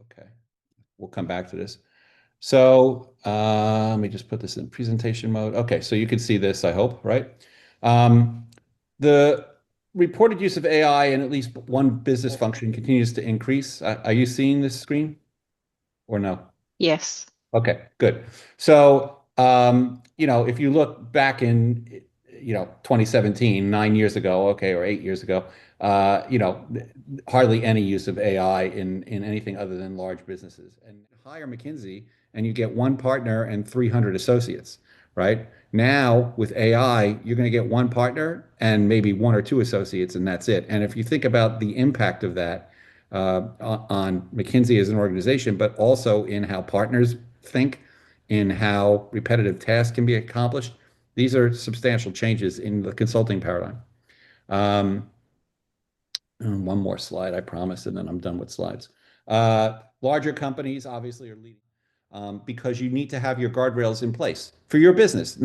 Okay, we'll come back to this. So let me just put this in presentation mode. Okay, so you can see this, I hope, right? Um, the reported use of AI in at least one business function continues to increase. Are you seeing this screen or no? Yes. Okay, good. So, if you look back in, 2017, 9 years ago, okay, or 8 years ago, hardly any use of AI in anything other than large businesses. And hire McKinsey, and you get one partner and 300 associates, right? Now with AI, you're going to get one partner and maybe one or two associates, and that's it. And if you think about the impact of that on McKinsey as an organization, but also in how partners think, in how repetitive tasks can be accomplished. These are substantial changes in the consulting paradigm. Um, and one more slide, I promise, and then I'm done with slides. Larger companies obviously are leading because you need to have your guardrails in place for your business.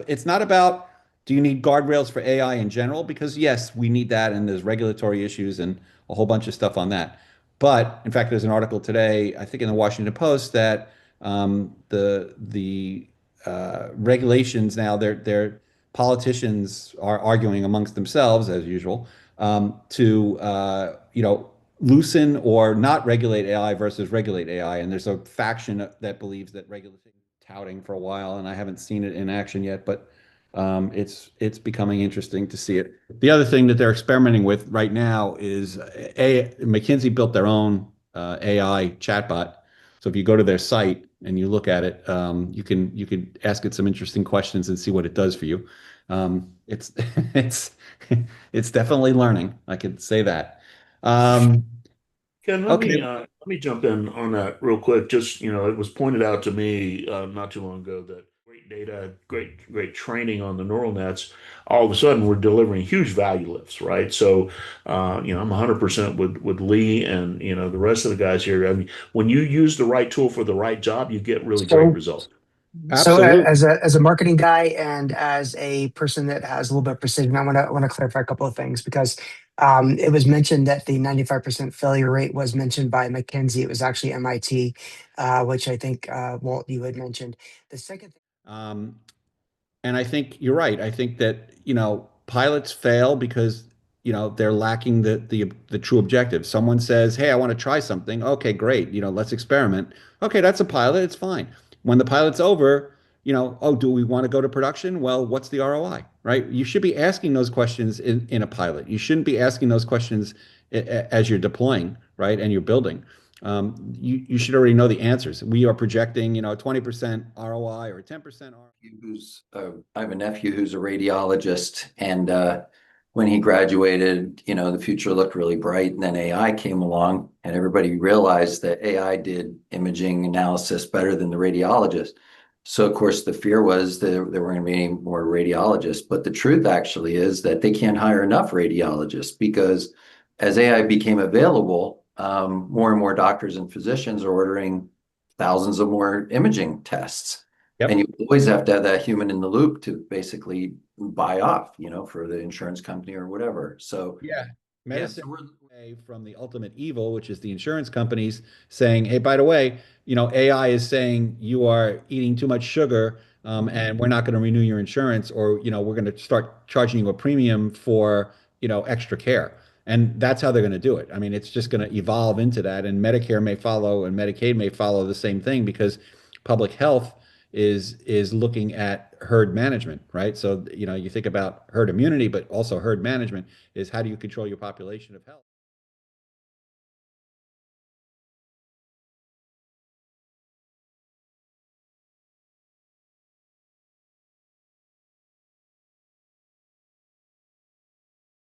It's not about do you need guardrails for AI in general? Because yes, we need that, and there's regulatory issues and a whole bunch of stuff on that. But in fact, there's an article today, I think in the Washington Post, that the regulations now, their politicians are arguing amongst themselves as usual to loosen or not regulate AI versus regulate AI. And there's a faction that believes that regulating touting for a while, and I haven't seen it in action yet, but it's becoming interesting to see it. The other thing that they're experimenting with right now is McKinsey built their own AI chatbot. So if you go to their site and you look at it, you can ask it some interesting questions and see what it does for you. It's it's it's definitely learning. I could say that. Um, Ken, okay. let me jump in on that real quick. Just, it was pointed out to me not too long ago that great data, great training on the neural nets, all of a sudden we're delivering huge value lifts, right? So, I'm 100% with Lee and, the rest of the guys here. I mean, when you use the right tool for the right job, you get really great So, results. Absolutely. as a marketing guy and as a person that has a little bit of precision, I want to clarify a couple of things because it was mentioned that the 95% failure rate was mentioned by McKinsey. It was actually MIT, which I think Walt you had mentioned. The second thing. Um, and I think you're right. I think that, pilots fail because, they're lacking the true objective. Someone says, "Hey, I want to try something." Okay, great. Let's experiment. Okay, that's a pilot. It's fine. When the pilot's over, oh, do we want to go to production? Well, what's the ROI, right? You should be asking those questions in a pilot. You shouldn't be asking those questions as you're deploying, right? And you're building. You should already know the answers. We are projecting, 20% ROI or 10% ROI. I have a nephew who's a radiologist, and when he graduated, the future looked really bright. And then AI came along, and everybody realized that AI did imaging analysis better than the radiologist. So, of course, the fear was that there weren't going to be any more radiologists. But the truth actually is that they can't hire enough radiologists because as AI became available, more and more doctors and physicians are ordering thousands of more imaging tests. Yep. And you always have to have that human in the loop to basically buy off, for the insurance company or whatever. So, Yeah. yeah, Medicine away from the ultimate evil, which is the insurance companies saying, "Hey, by the way, AI is saying you are eating too much sugar, and we're not going to renew your insurance, or we're going to start charging you a premium for extra care." And that's how they're going to do it. I mean, it's just going to evolve into that, and Medicare may follow, and Medicaid may follow the same thing because public health is looking at herd management, right? So, you think about herd immunity, but also herd management is how do you control your population of health?